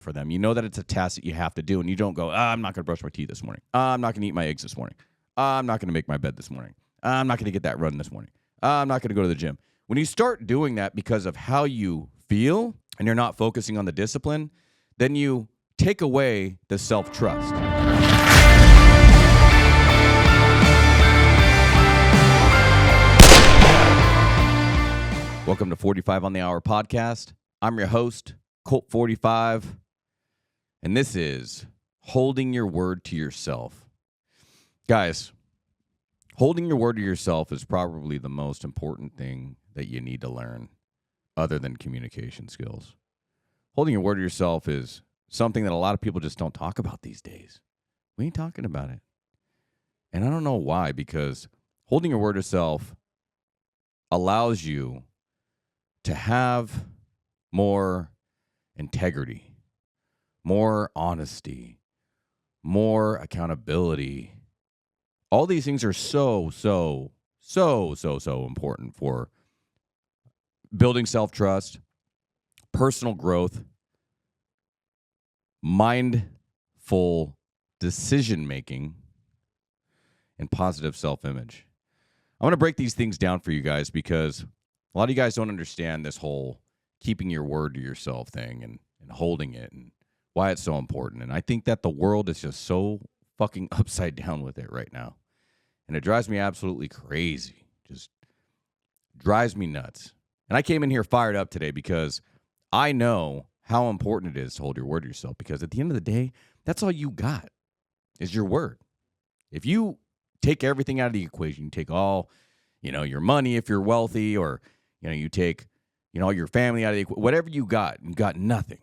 for them. You know that it's a task that you have to do, and you don't go, I'm not going to brush my teeth this morning. I'm not going to eat my eggs this morning. I'm not going to make my bed this morning. I'm not going to get that run this morning. I'm not going to go to the gym. When you start doing that because of how you feel and you're not focusing on the discipline, then you take away the self-trust. Welcome to 45 on the Hour podcast. I'm your host, Colt 45, and this is holding your word to yourself. Guys, holding your word to yourself is probably the most important thing that you need to learn other than communication skills. Holding your word to yourself is something that a lot of people just don't talk about these days. We ain't talking about it. And I don't know why, because holding your word to self allows you to have more integrity, more honesty, more accountability. All these things are so important for building self-trust, personal growth, mindful decision-making, and positive self-image. I want to break these things down for you guys because a lot of you guys don't understand this whole keeping your word to yourself thing and holding it and why it's so important. And I think that the world is just so fucking upside down with it right now. And it drives me absolutely crazy. Just drives me nuts. And I came in here fired up today because I know how important it is to hold your word to yourself, because at the end of the day, that's all you got is your word. If you take everything out of the equation, you take all, your money if you're wealthy, or, you take, all your family out of the equation, whatever you got nothing.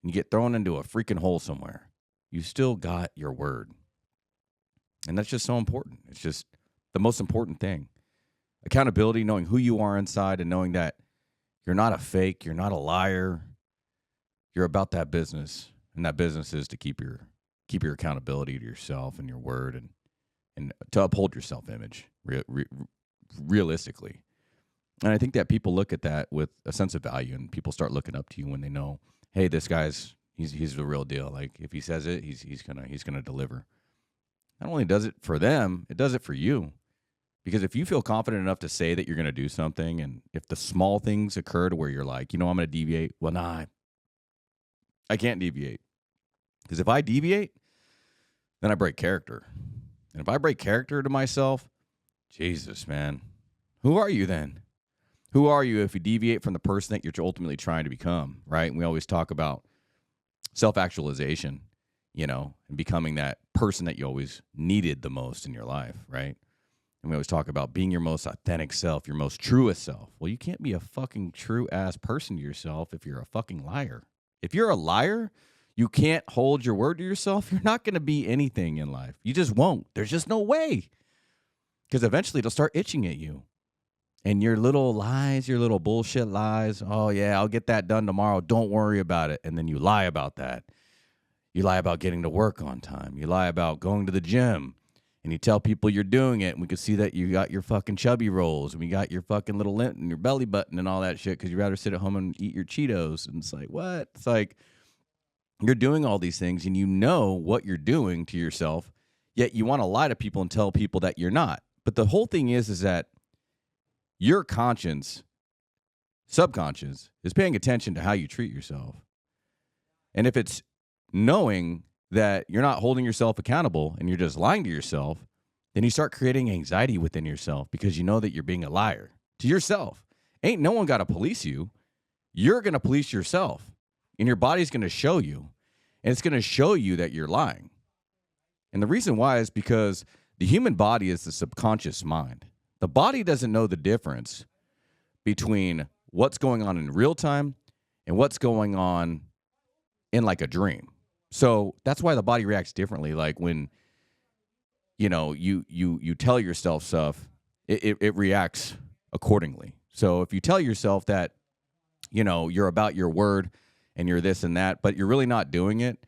You get thrown into a freaking hole somewhere. You still got your word. And that's just so important. It's just the most important thing. Accountability, knowing who you are inside and knowing that you're not a fake, you're not a liar. You're about that business. And that business is to keep your accountability to yourself and your word and to uphold your self-image realistically. And I think that people look at that with a sense of value, and people start looking up to you when they know, hey, this guy's he's the real deal. Like, if he says it, he's gonna deliver. Not only does it for them, it does it for you. Because if you feel confident enough to say that you're gonna do something, and if the small things occur to where you're like, I'm gonna deviate, well, nah, I can't deviate. Because if I deviate, then I break character. And if I break character to myself, Jesus, man, who are you then? Who are you if you deviate from the person that you're ultimately trying to become, right? And we always talk about self-actualization, and becoming that person that you always needed the most in your life, right? And we always talk about being your most authentic self, your most truest self. Well, you can't be a fucking true-ass person to yourself if you're a fucking liar. If you're a liar, you can't hold your word to yourself, you're not going to be anything in life. You just won't. There's just no way. Because eventually it'll start itching at you. And your little lies, your little bullshit lies, oh, yeah, I'll get that done tomorrow. Don't worry about it. And then you lie about that. You lie about getting to work on time. You lie about going to the gym. And you tell people you're doing it. And we can see that you got your fucking chubby rolls. And we got your fucking little lint in your belly button and all that shit because you'd rather sit at home and eat your Cheetos. And it's like, what? It's like you're doing all these things and you know what you're doing to yourself, yet you want to lie to people and tell people that you're not. But the whole thing is that your conscience, subconscious, is paying attention to how you treat yourself. And if it's knowing that you're not holding yourself accountable and you're just lying to yourself, then you start creating anxiety within yourself because you know that you're being a liar to yourself. Ain't no one got to police you. You're going to police yourself, and your body's going to show you, and it's going to show you that you're lying. And the reason why is because the human body is the subconscious mind. The body doesn't know the difference between what's going on in real time and what's going on in like a dream. So that's why the body reacts differently. Like when, you tell yourself stuff, it reacts accordingly. So if you tell yourself that, you're about your word and you're this and that, but you're really not doing it,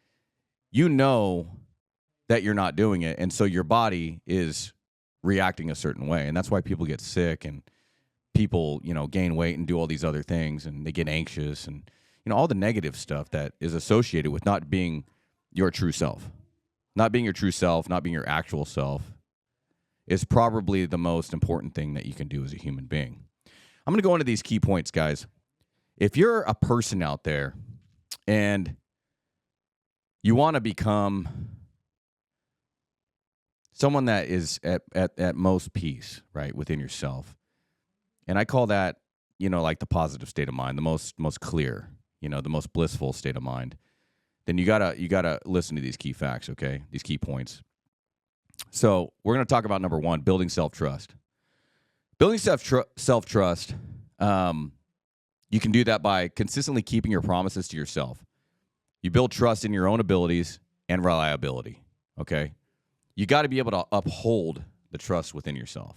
that you're not doing it. And so your body is reacting a certain way. And that's why people get sick and people, gain weight and do all these other things, and they get anxious and, all the negative stuff that is associated with not being your true self. Not being your true self, not being your actual self is probably the most important thing that you can do as a human being. I'm going to go into these key points, guys. If you're a person out there and you want to become someone that is at most peace, right, within yourself, and I call that, like the positive state of mind, the most clear, the most blissful state of mind, then you gotta listen to these key facts, okay? These key points. So we're gonna talk about number one, building self-trust. Building self-trust, you can do that by consistently keeping your promises to yourself. You build trust in your own abilities and reliability, okay? You got to be able to uphold the trust within yourself.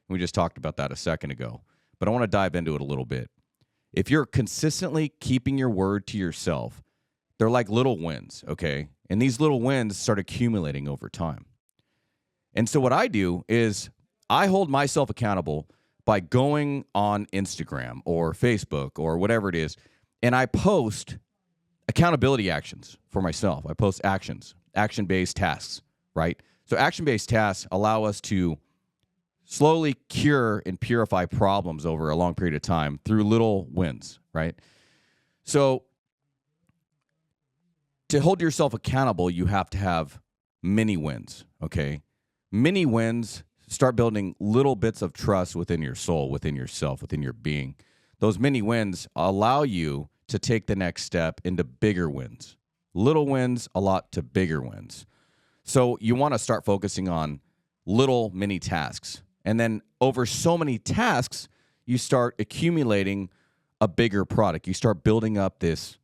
We just talked about that a second ago, but I want to dive into it a little bit. If you're consistently keeping your word to yourself, they're like little wins, okay? And these little wins start accumulating over time. And so what I do is I hold myself accountable by going on Instagram or Facebook or whatever it is, and I post accountability actions for myself. I post actions, action-based tasks, right? So action-based tasks allow us to slowly cure and purify problems over a long period of time through little wins, right? So to hold yourself accountable, you have to have mini wins, okay? Mini wins start building little bits of trust within your soul, within yourself, within your being. Those mini wins allow you to take the next step into bigger wins. Little wins, a lot to bigger wins. So you want to start focusing on little mini tasks. And then over so many tasks, you start accumulating a bigger product. You start building up this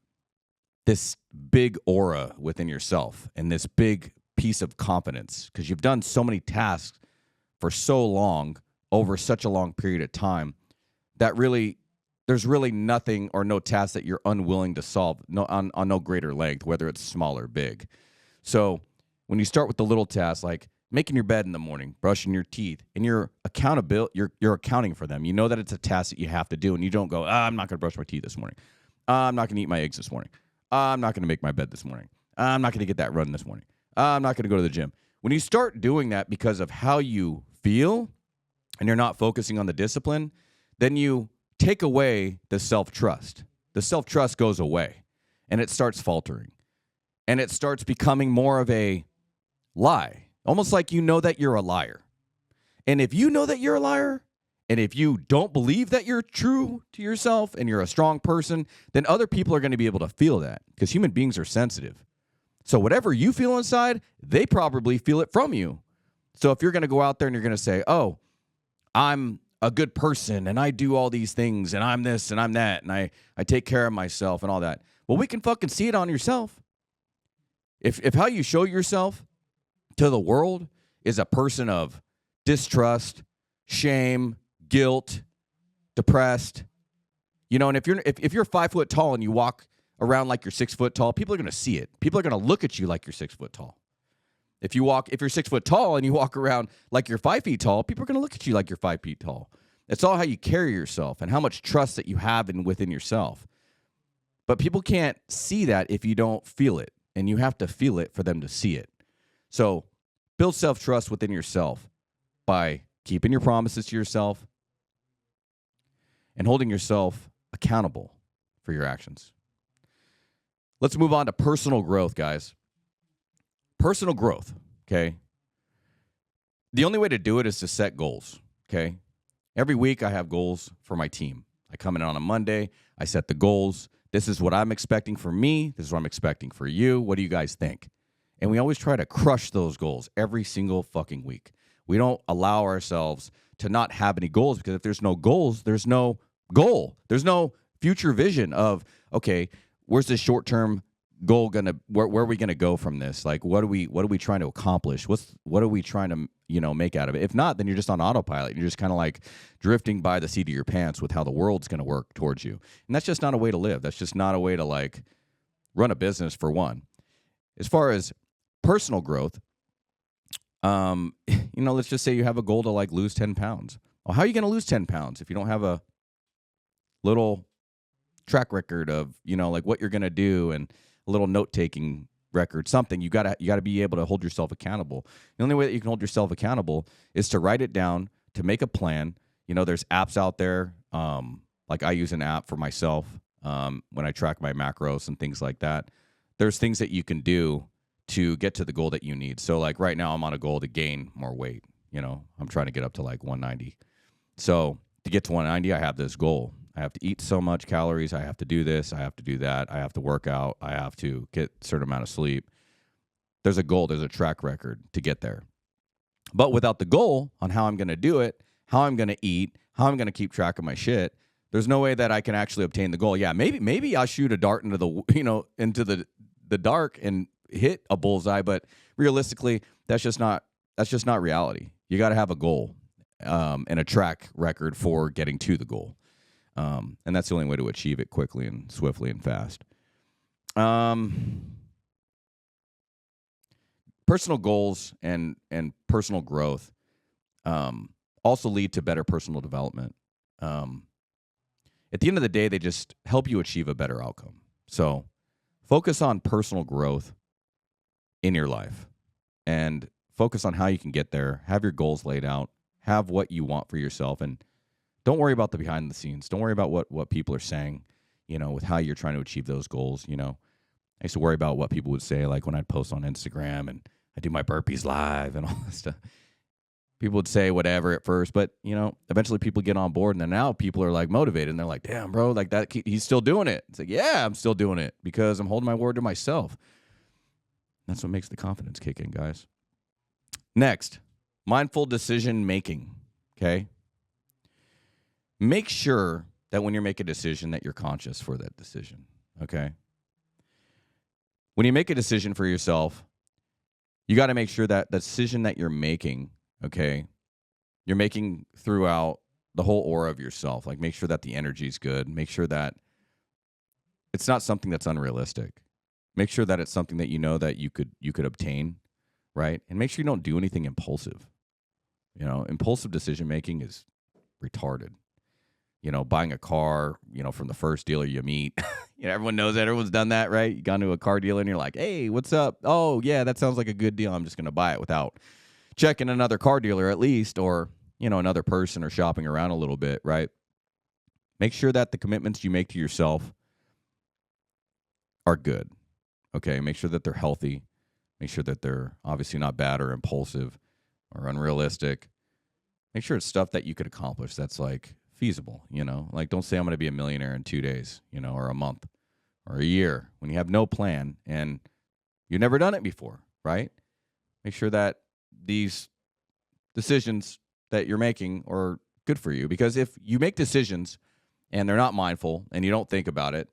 big aura within yourself and this big piece of confidence because you've done so many tasks for so long over such a long period of time that really there's really nothing or no task that you're unwilling to solve on no greater length, whether it's small or big. So when you start with the little tasks like making your bed in the morning, brushing your teeth, and you're accounting for them. You know that it's a task that you have to do, and you don't go, I'm not going to brush my teeth this morning. I'm not going to eat my eggs this morning. I'm not going to make my bed this morning. I'm not going to get that run this morning. I'm not going to go to the gym. When you start doing that because of how you feel and you're not focusing on the discipline, then you take away the self-trust. The self-trust goes away, and it starts faltering. And it starts becoming more of a lie, almost like you know that you're a liar. And if you know that you're a liar, and if you don't believe that you're true to yourself and you're a strong person, then other people are going to be able to feel that because human beings are sensitive. So whatever you feel inside, they probably feel it from you. So if you're going to go out there and you're going to say, oh, I'm a good person and I do all these things and I'm this and I'm that and I take care of myself and all that. Well, we can fucking see it on yourself. If how you show yourself to the world is a person of distrust, shame, guilt, depressed, and if you're 5 foot tall and you walk around like you're 6 foot tall, people are going to see it. People are going to look at you like you're 6 foot tall. If you're 6 foot tall and you walk around like you're 5 feet tall, people are going to look at you like you're 5 feet tall. It's all how you carry yourself and how much trust that you have within yourself. But people can't see that if you don't feel it, and you have to feel it for them to see it. So build self-trust within yourself by keeping your promises to yourself and holding yourself accountable for your actions. Let's move on to personal growth, guys. Personal growth, okay? The only way to do it is to set goals, okay? Every week I have goals for my team. I come in on a Monday, I set the goals. This is what I'm expecting for me. This is what I'm expecting for you. What do you guys think? And we always try to crush those goals every single fucking week. We don't allow ourselves to not have any goals because if there's no goals, there's no goal. There's no future vision of, okay, where's this short-term goal gonna where are we gonna go from this? Like what are we trying to accomplish? What are we trying to make out of it? If not, then you're just on autopilot. You're just kind of like drifting by the seat of your pants with how the world's gonna work towards you. And that's just not a way to live. That's just not a way to like run a business, for one. As far as personal growth, let's just say you have a goal to like lose 10 pounds. Well, how are you gonna lose 10 pounds if you don't have a little track record of, like what you're going to do, and a little note-taking record, something. You gotta be able to hold yourself accountable. The only way that you can hold yourself accountable is to write it down, to make a plan. There's apps out there. Like I use an app for myself when I track my macros and things like that. There's things that you can do to get to the goal that you need. So like right now I'm on a goal to gain more weight. I'm trying to get up to like 190. So to get to 190, I have this goal. I have to eat so much calories. I have to do this. I have to do that. I have to work out. I have to get a certain amount of sleep. There's a goal. There's a track record to get there. But without the goal on how I'm going to do it, how I'm going to eat, how I'm going to keep track of my shit, there's no way that I can actually obtain the goal. Yeah, maybe I'll shoot a dart into the into the dark and hit a bullseye, but realistically, that's just not reality. You got to have a goal and a track record for getting to the goal. And that's the only way to achieve it quickly and swiftly and fast. Personal goals and personal growth also lead to better personal development. At the end of the day, they just help you achieve a better outcome. So focus on personal growth in your life and focus on how you can get there. Have your goals laid out. Have what you want for yourself, and don't worry about the behind the scenes. Don't worry about what people are saying, with how you're trying to achieve those goals. I used to worry about what people would say, like when I'd post on Instagram and I do my burpees live and all this stuff. People would say whatever at first, but, eventually people get on board, and then now people are like motivated, and they're like, damn, bro, like that, he's still doing it. It's like, yeah, I'm still doing it because I'm holding my word to myself. That's what makes the confidence kick in, guys. Next, mindful decision making, okay? Make sure that when you make a decision that you're conscious for that decision, okay? When you make a decision for yourself, you got to make sure that the decision that you're making, okay, you're making throughout the whole aura of yourself. Like, make sure that the energy is good. Make sure that it's not something that's unrealistic. Make sure that it's something that that you could obtain, right? And make sure you don't do anything impulsive. Impulsive decision making is retarded. Buying a car, from the first dealer you meet. Everyone knows that. Everyone's done that, right? You got into a car dealer and you're like, hey, what's up? Oh, yeah, that sounds like a good deal. I'm just going to buy it without checking another car dealer at least, or, another person, or shopping around a little bit, right? Make sure that the commitments you make to yourself are good, okay? Make sure that they're healthy. Make sure that they're obviously not bad or impulsive or unrealistic. Make sure it's stuff that you could accomplish that's like feasible, like don't say I'm going to be a millionaire in 2 days, or a month or a year when you have no plan and you've never done it before, right? Make sure that these decisions that you're making are good for you, because if you make decisions and they're not mindful and you don't think about it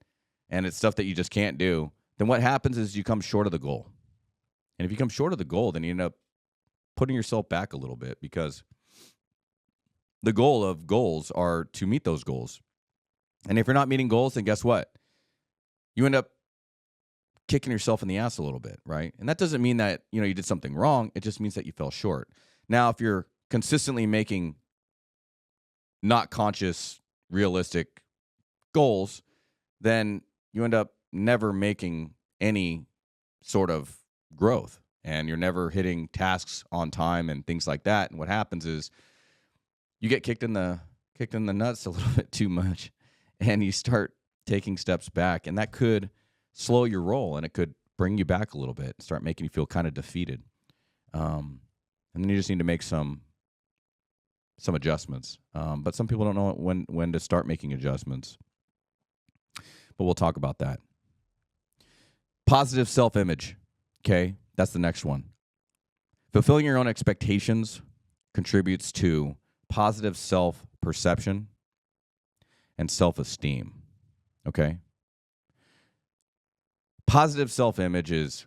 and it's stuff that you just can't do, then what happens is you come short of the goal. And if you come short of the goal, then you end up putting yourself back a little bit, because the goal of goals are to meet those goals. And if you're not meeting goals, then guess what? You end up kicking yourself in the ass a little bit, right? And that doesn't mean that, you did something wrong. It just means that you fell short. Now, if you're consistently making not conscious, realistic goals, then you end up never making any sort of growth, and you're never hitting tasks on time and things like that. And what happens is you get kicked in the nuts a little bit too much, and you start taking steps back, and that could slow your roll, and it could bring you back a little bit, start making you feel kind of defeated. And then you just need to make some adjustments. But some people don't know when to start making adjustments. But we'll talk about that. Positive self-image. Okay, that's the next one. Fulfilling your own expectations contributes to positive self-perception and self-esteem. Okay? Positive self-image is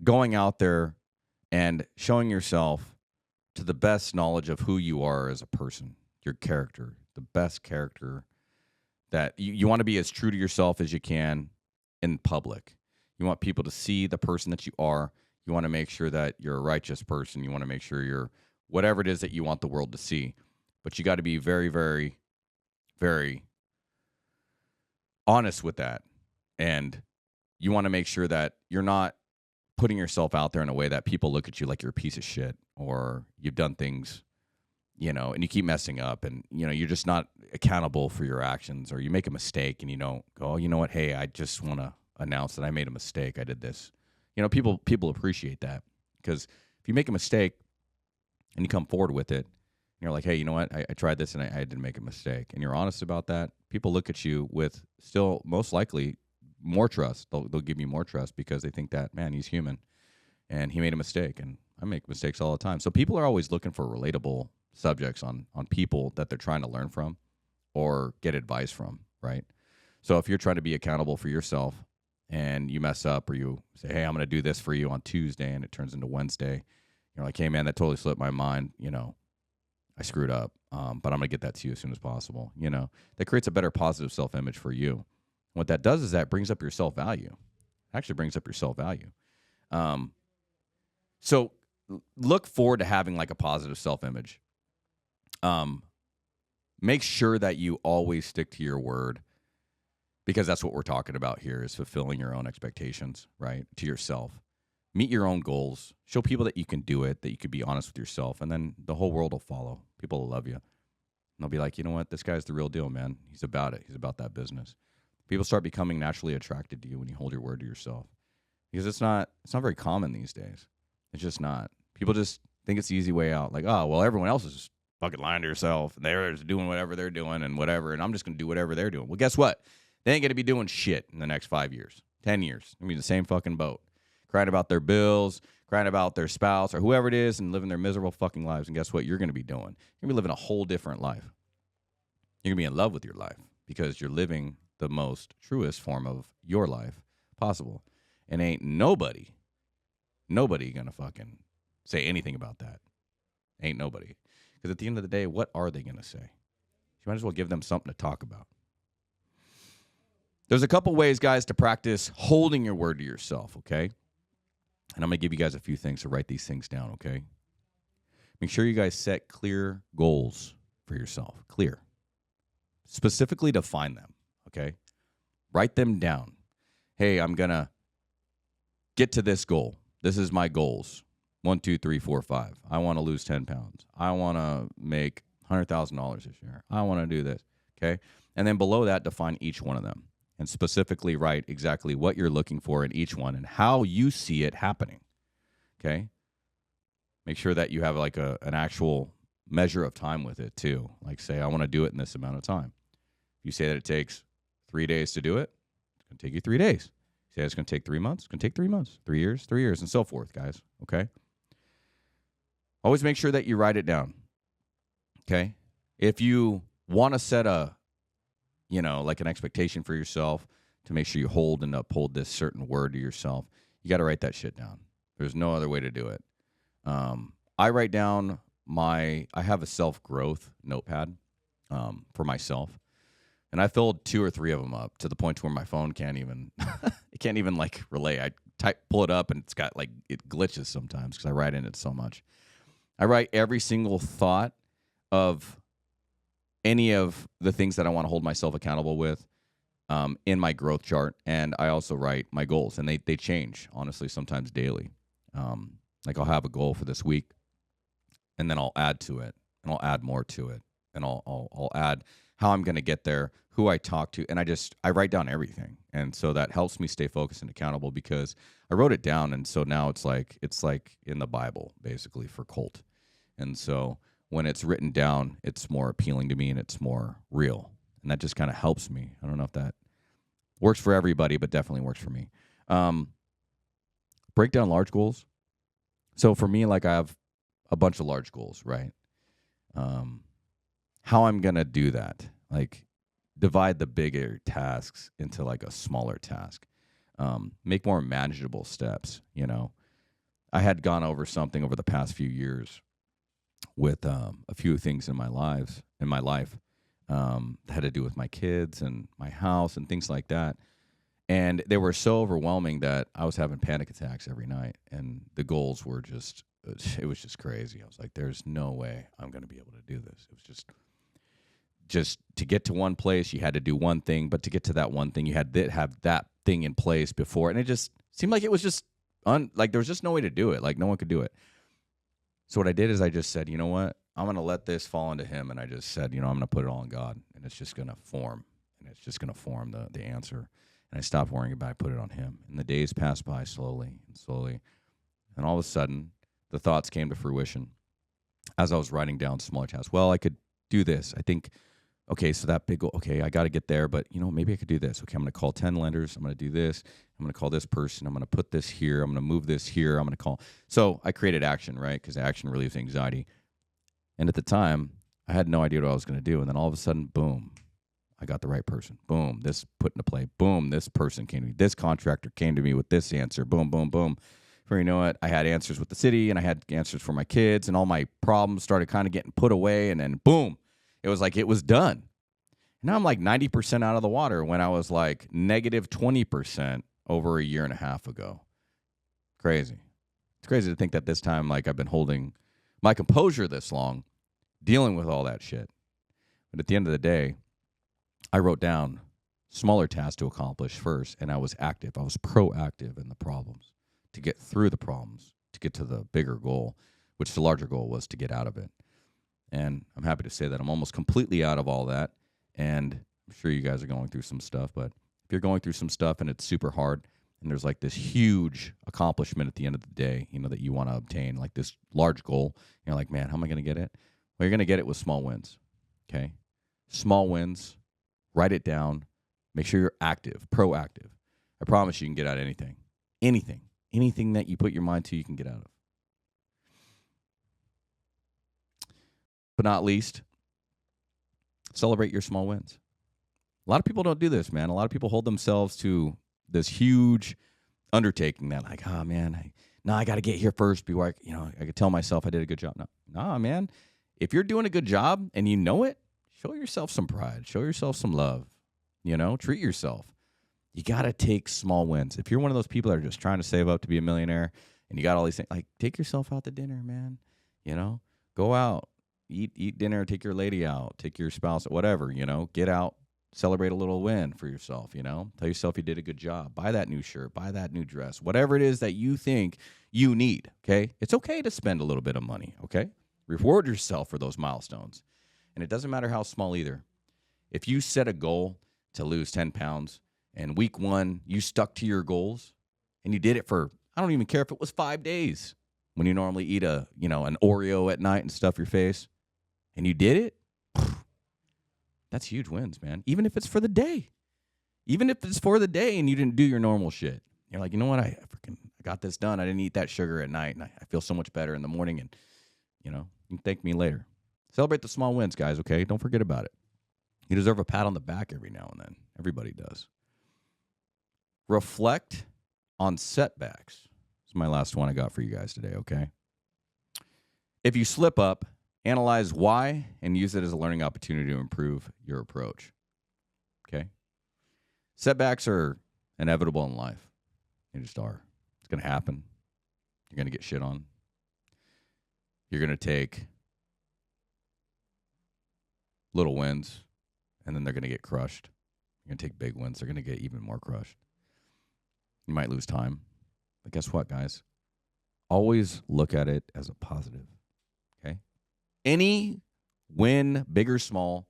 going out there and showing yourself to the best knowledge of who you are as a person, your character, the best character that you want to be as true to yourself as you can in public. You want people to see the person that you are. You want to make sure that you're a righteous person. You want to make sure you're whatever it is that you want the world to see. But you got to be very, very, very honest with that. And you want to make sure that you're not putting yourself out there in a way that people look at you like you're a piece of shit or you've done things, and you keep messing up and, you're just not accountable for your actions, or you make a mistake and you don't go, oh, you know what? Hey, I just want to announce that I made a mistake. I did this. People appreciate that, because if you make a mistake and you come forward with it, you're like, hey, you know what? I tried this and I didn't make a mistake. And you're honest about that. People look at you with still most likely more trust. They'll give you more trust because they think that, man, he's human and he made a mistake. And I make mistakes all the time. So people are always looking for relatable subjects on people that they're trying to learn from or get advice from, right? So if you're trying to be accountable for yourself and you mess up, or you say, hey, I'm going to do this for you on Tuesday, and it turns into Wednesday, you're like, hey, man, that totally slipped my mind. I screwed up, but I'm going to get that to you as soon as possible. That creates a better positive self-image for you. What that does is that brings up your self-value. It actually brings up your self-value. So look forward to having like a positive self-image. Make sure that you always stick to your word, because that's what we're talking about here, is fulfilling your own expectations, right? To yourself. Meet your own goals. Show people that you can do it, that you could be honest with yourself, and then the whole world will follow. People will love you. And they'll be like, you know what? This guy's the real deal, man. He's about it. He's about that business. People start becoming naturally attracted to you when you hold your word to yourself, because it's not very common these days. It's just not. People just think it's the easy way out. Like, oh, well, everyone else is just fucking lying to yourself, and they're just doing whatever they're doing and whatever, and I'm just going to do whatever they're doing. Well, guess what? They ain't going to be doing shit in the next 5 years, 10 years. I mean, the same fucking boat. Crying about their bills, crying about their spouse or whoever it is, and living their miserable fucking lives. And guess what you're going to be doing? You're going to be living a whole different life. You're going to be in love with your life because you're living the most truest form of your life possible. And ain't nobody going to fucking say anything about that. Ain't nobody. Because at the end of the day, what are they going to say? You might as well give them something to talk about. There's a couple ways, guys, to practice holding your word to yourself, okay? And I'm going to give you guys a few things to write these things down, okay? Make sure you guys set clear goals for yourself. Clear. Specifically define them, okay? Write them down. Hey, I'm going to get to this goal. This is my goals. 1, 2, 3, 4, 5. I want to lose 10 pounds. I want to make $100,000 this year. I want to do this, okay? And then below that, define each one of them. And specifically write exactly what you're looking for in each one and how you see it happening, okay? Make sure that you have like an actual measure of time with it too. Like say, I want to do it in this amount of time. If you say that it takes 3 days to do it, it's going to take you 3 days. You say it's going to take 3 months, it's going to take 3 months, 3 years, 3 years, and so forth, guys, okay? Always make sure that you write it down, okay? If you want to set like an expectation for yourself to make sure you hold and uphold this certain word to yourself, you got to write that shit down. There's no other way to do it. I write down I have a self-growth notepad for myself, and I filled 2 or 3 of them up to the point to where my phone can't even, it can't even like relay. I pull it up and it's got like, it glitches sometimes because I write in it so much. I write every single thought of any of the things that I want to hold myself accountable with in my growth chart. And I also write my goals, and they change, honestly, sometimes daily. Like I'll have a goal for this week, and then I'll add to it, and I'll add more to it, and I'll add how I'm going to get there, who I talk to, and I write down everything. And so that helps me stay focused and accountable because I wrote it down, and so now it's like in the Bible, basically, for Colt. And so when it's written down, it's more appealing to me and it's more real. And that just kind of helps me. I don't know if that works for everybody, but definitely works for me. Break down large goals. So for me, like I have a bunch of large goals, right? How I'm going to do that, like divide the bigger tasks into like a smaller task. Make more manageable steps, I had gone over something over the past few years with a few things in my life that had to do with my kids and my house and things like that. And they were so overwhelming that I was having panic attacks every night. And the goals were it was just crazy. I was like, there's no way I'm going to be able to do this. It was just just to get to one place, you had to do one thing, but to get to that one thing, you had to have that thing in place before. And it just seemed like it was just like there was just no way to do it. Like no one could do it. So what I did is I just said, you know what? I'm going to let this fall into him. And I just said, I'm going to put it all in God, and it's just going to form, and it's just going to form the answer. And I stopped worrying about it. I put it on him. And the days passed by slowly and slowly. And all of a sudden, the thoughts came to fruition as I was writing down smaller tasks. Well, I could do this. I think, okay, so that big goal, okay, I got to get there, but maybe I could do this. Okay, I'm going to call 10 lenders. I'm going to do this. I'm going to call this person. I'm going to put this here. I'm going to move this here. I'm going to call. So I created action, right? Because action relieves anxiety. And at the time, I had no idea what I was going to do. And then all of a sudden, boom, I got the right person. Boom, this put into play. Boom, this person came to me. This contractor came to me with this answer. Boom, boom, boom. For I had answers with the city, and I had answers for my kids, and all my problems started kind of getting put away. And then boom, it was like it was done. Now I'm like 90% out of the water when I was like negative 20% over a year and a half ago. Crazy. It's crazy to think that this time, like, I've been holding my composure this long, dealing with all that shit. But at the end of the day, I wrote down smaller tasks to accomplish first, and I was active. I was proactive in the problems to get through the problems, to get to the bigger goal, which the larger goal was to get out of it. And I'm happy to say that I'm almost completely out of all that. And I'm sure you guys are going through some stuff, but if you're going through some stuff and it's super hard, and there's like this huge accomplishment at the end of the day, that you want to obtain, like this large goal, you're like, man, how am I going to get it? Well, you're going to get it with small wins, okay? Small wins, write it down, make sure you're active, proactive. I promise you can get out of anything. Anything that you put your mind to, you can get out of. But not least, celebrate your small wins. A lot of people don't do this, man. A lot of people hold themselves to this huge undertaking that, like, oh, man, I got to get here first before I could tell myself I did a good job. No, man. If you're doing a good job and you know it, show yourself some pride. Show yourself some love. Treat yourself. You got to take small wins. If you're one of those people that are just trying to save up to be a millionaire and you got all these things, like, take yourself out to dinner, man. Go out, eat dinner, take your lady out, take your spouse, whatever, get out, celebrate a little win for yourself, tell yourself you did a good job, buy that new shirt, buy that new dress, whatever it is that you think you need, okay? It's okay to spend a little bit of money, okay? Reward yourself for those milestones. And it doesn't matter how small either. If you set a goal to lose 10 pounds, and week 1, you stuck to your goals, and you did it for, I don't even care if it was 5 days, when you normally eat an Oreo at night and stuff your face, and you did it, that's huge wins, man. Even if it's for the day. Even if it's for the day and you didn't do your normal shit. You're like, you know what? I got this done. I didn't eat that sugar at night, and I feel so much better in the morning, and, you can thank me later. Celebrate the small wins, guys, okay? Don't forget about it. You deserve a pat on the back every now and then. Everybody does. Reflect on setbacks. This is my last one I got for you guys today, okay? If you slip up, analyze why and use it as a learning opportunity to improve your approach, okay? Setbacks are inevitable in life. They just are. It's going to happen. You're going to get shit on. You're going to take little wins, and then they're going to get crushed. You're going to take big wins. They're going to get even more crushed. You might lose time. But guess what, guys? Always look at it as a positive, okay? Any win, big or small,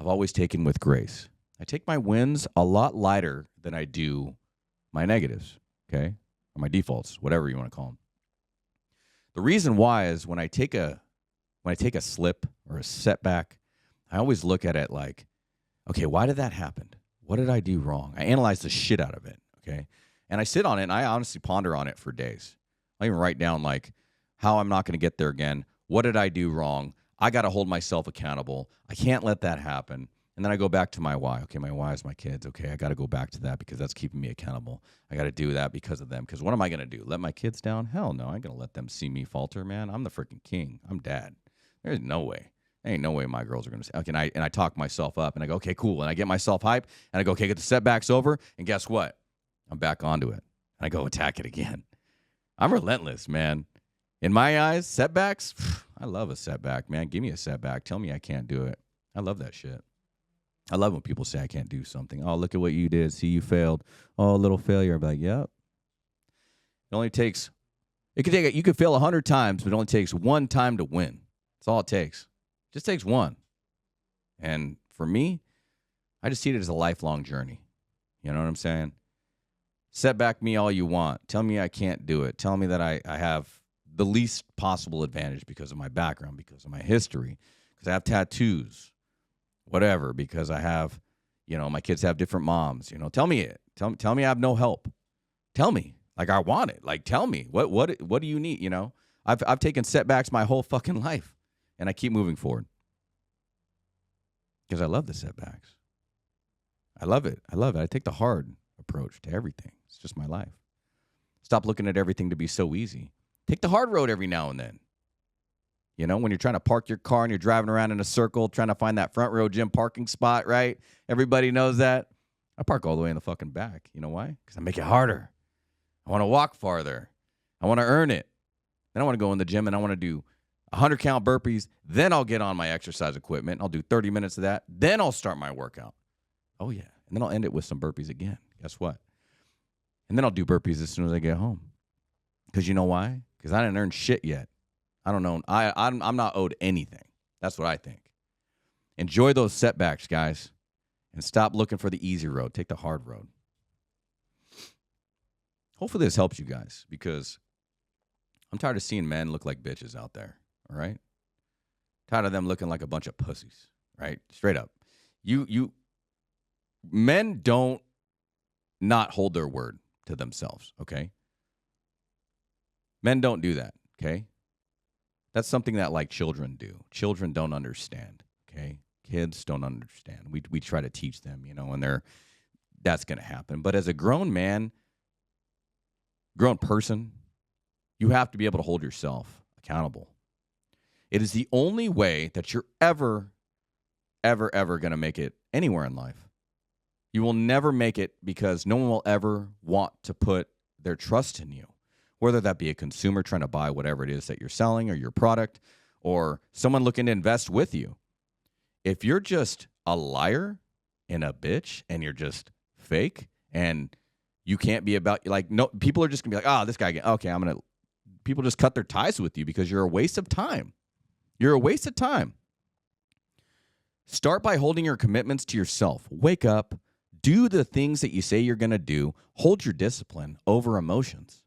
I've always taken with grace. I take my wins a lot lighter than I do my negatives, okay? Or my defaults, whatever you want to call them. The reason why is when I take a slip or a setback, I always look at it like, okay, why did that happen? What did I do wrong? I analyze the shit out of it, okay? And I sit on it, and I honestly ponder on it for days. I even write down, like, how I'm not going to get there again. What did I do wrong? I got to hold myself accountable. I can't let that happen. And then I go back to my why. Okay, my why is my kids. Okay, I got to go back to that because that's keeping me accountable. I got to do that because of them. Because what am I going to do? Let my kids down? Hell no. I ain't going to let them see me falter, man. I'm the freaking king. I'm dad. There's no way. There ain't no way my girls are going to say, okay, and I talk myself up, and I go, okay, cool. And I get myself hyped, and I go, okay, get the setbacks over, and guess what? I'm back onto it. And I go attack it again. I'm relentless, man. In my eyes, setbacks, I love a setback, man. Give me a setback. Tell me I can't do it. I love that shit. I love when people say I can't do something. Oh, look at what you did. See, you failed. Oh, a little failure. I'm like, yep. It only takes, it could take, you could fail 100 times, but it only takes one time to win. That's all it takes. It just takes one. And for me, I just see it as a lifelong journey. You know what I'm saying? Set back me all you want. Tell me I can't do it. Tell me that I have the least possible advantage because of my background, because of my history, because I have tattoos, whatever, because I have, my kids have different moms. Tell me it. Tell me I have no help. Tell me. Like, I want it. Like, tell me. What do you need? I've taken setbacks my whole fucking life, and I keep moving forward because I love the setbacks. I love it. I take the hard approach to everything. It's just my life. Stop looking at everything to be so easy. Take the hard road every now and then. When you're trying to park your car and you're driving around in a circle trying to find that front row gym parking spot, right? Everybody knows that. I park all the way in the fucking back. You know why? Because I make it harder. I want to walk farther. I want to earn it. Then I want to go in the gym and I want to do 100 count burpees. Then I'll get on my exercise equipment. I'll do 30 minutes of that. Then I'll start my workout. Oh, yeah. And then I'll end it with some burpees again. Guess what? And then I'll do burpees as soon as I get home. Because you know why? Because I didn't earn shit yet. I don't know. I'm not owed anything. That's what I think. Enjoy those setbacks, guys. And stop looking for the easy road. Take the hard road. Hopefully this helps you guys, because I'm tired of seeing men look like bitches out there, all right? Tired of them looking like a bunch of pussies, right? Straight up. Men don't not hold their word to themselves, okay? Men don't do that, okay? That's something that, like, children do. Children don't understand, okay? Kids don't understand. We try to teach them, and that's going to happen. But as a grown man, grown person, you have to be able to hold yourself accountable. It is the only way that you're ever going to make it anywhere in life. You will never make it because no one will ever want to put their trust in you, whether that be a consumer trying to buy whatever it is that you're selling or your product, or someone looking to invest with you. If you're just a liar and a bitch and you're just fake and you can't be about, like, no, people are just going to be like, this guy, okay, people just cut their ties with you because you're a waste of time. You're a waste of time. Start by holding your commitments to yourself. Wake up, do the things that you say you're going to do. Hold your discipline over emotions.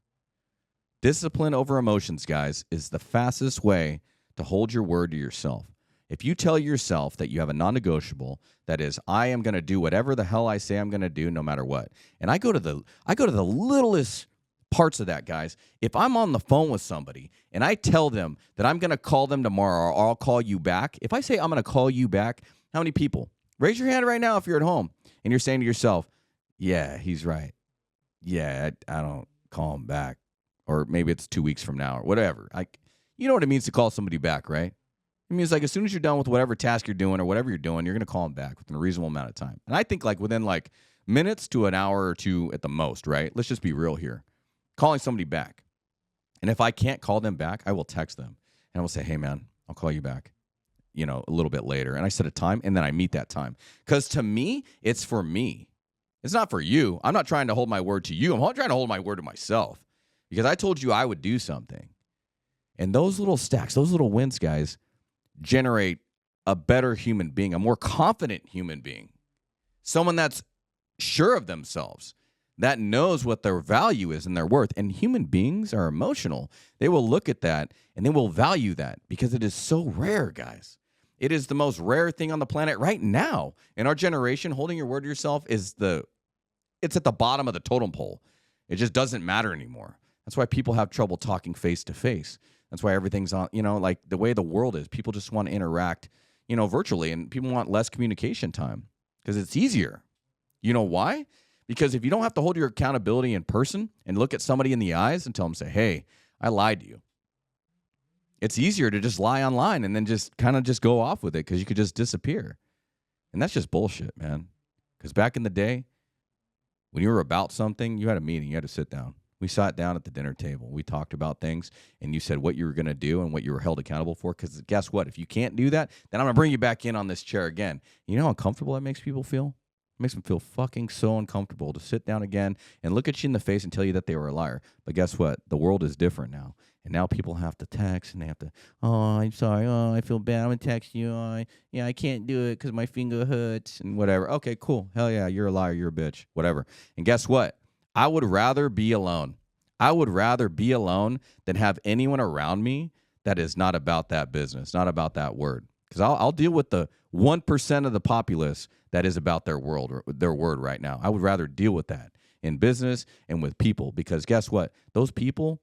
Discipline over emotions, guys, is the fastest way to hold your word to yourself. If you tell yourself that you have a non-negotiable, that is, I am going to do whatever the hell I say I'm going to do no matter what. And I go to the littlest parts of that, guys. If I'm on the phone with somebody and I tell them that I'm going to call them tomorrow or I'll call you back, if I say I'm going to call you back, how many people? Raise your hand right now if you're at home and you're saying to yourself, yeah, he's right. Yeah, I don't call him back. Or maybe it's 2 weeks from now or whatever. You know what it means to call somebody back, right? It means, like, as soon as you're done with whatever task you're doing or whatever you're doing, you're going to call them back within a reasonable amount of time. And I think, like, within, like, minutes to an hour or two at the most, right? Let's just be real here. Calling somebody back. And if I can't call them back, I will text them. And I will say, hey, man, I'll call you back, a little bit later. And I set a time, and then I meet that time. Because to me, it's for me. It's not for you. I'm not trying to hold my word to you. I'm trying to hold my word to myself. Because I told you I would do something. And those little stacks, those little wins, guys, generate a better human being, a more confident human being, someone that's sure of themselves, that knows what their value is and their worth. And human beings are emotional. They will look at that and they will value that because it is so rare, guys. It is the most rare thing on the planet right now. In our generation, holding your word to yourself it's at the bottom of the totem pole. It just doesn't matter anymore. That's why people have trouble talking face to face. That's why everything's on, like the way the world is. People just want to interact, virtually, and people want less communication time because it's easier. You know why? Because if you don't have to hold your accountability in person and look at somebody in the eyes and tell them, say, hey, I lied to you. It's easier to just lie online and then just kind of just go off with it because you could just disappear. And that's just bullshit, man. Because back in the day, when you were about something, you had a meeting, you had to sit down. We sat down at the dinner table. We talked about things, and you said what you were going to do and what you were held accountable for. Because guess what? If you can't do that, then I'm going to bring you back in on this chair again. You know how uncomfortable that makes people feel? It makes them feel fucking so uncomfortable to sit down again and look at you in the face and tell you that they were a liar. But guess what? The world is different now. And now people have to text and they have to, oh, I'm sorry. Oh, I feel bad. I'm going to text you. Yeah, I can't do it because my finger hurts and whatever. Okay, cool. Hell yeah, you're a liar. You're a bitch. Whatever. And guess what? I would rather be alone. I would rather be alone than have anyone around me that is not about that business, not about that word. Because I'll deal with the 1% of the populace that is about their world or their word right now. I would rather deal with that in business and with people, because guess what? Those people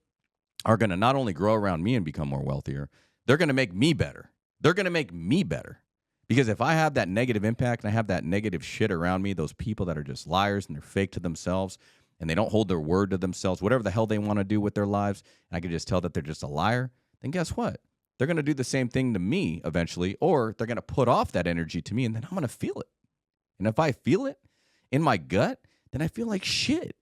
are going to not only grow around me and become more wealthier, they're going to make me better. They're going to make me better. Because if I have that negative impact and I have that negative shit around me, those people that are just liars and they're fake to themselves and they don't hold their word to themselves, whatever the hell they want to do with their lives, and I can just tell that they're just a liar, then guess what? They're going to do the same thing to me eventually, or they're going to put off that energy to me, and then I'm going to feel it. And if I feel it in my gut, then I feel like shit.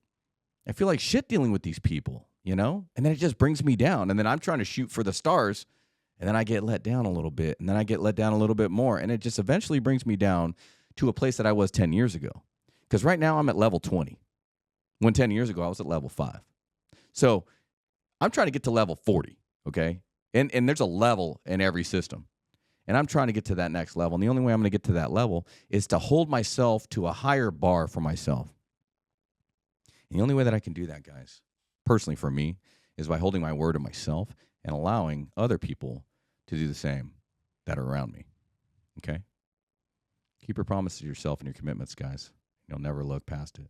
I feel like shit dealing with these people, you know? And then it just brings me down. And then I'm trying to shoot for the stars, and then I get let down a little bit, and then I get let down a little bit more. And it just eventually brings me down to a place that I was 10 years ago. Because right now I'm at level 20. When 10 years ago I was at level 5. So I'm trying to get to level 40, okay? And there's a level in every system. And I'm trying to get to that next level. And the only way I'm going to get to that level is to hold myself to a higher bar for myself. And the only way that I can do that, guys, personally for me, is by holding my word to myself and allowing other people to do the same that are around me. Okay? Keep your promises to yourself and your commitments, guys. You'll never look past it.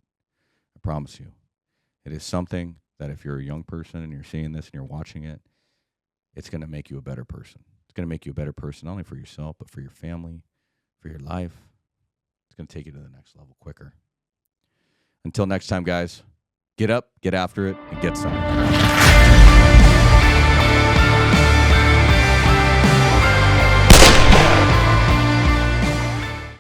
I promise you. It is something that if you're a young person and you're seeing this and you're watching it, it's going to make you a better person. It's going to make you a better person, not only for yourself, but for your family, for your life. It's going to take you to the next level quicker. Until next time, guys, get up, get after it, and get some.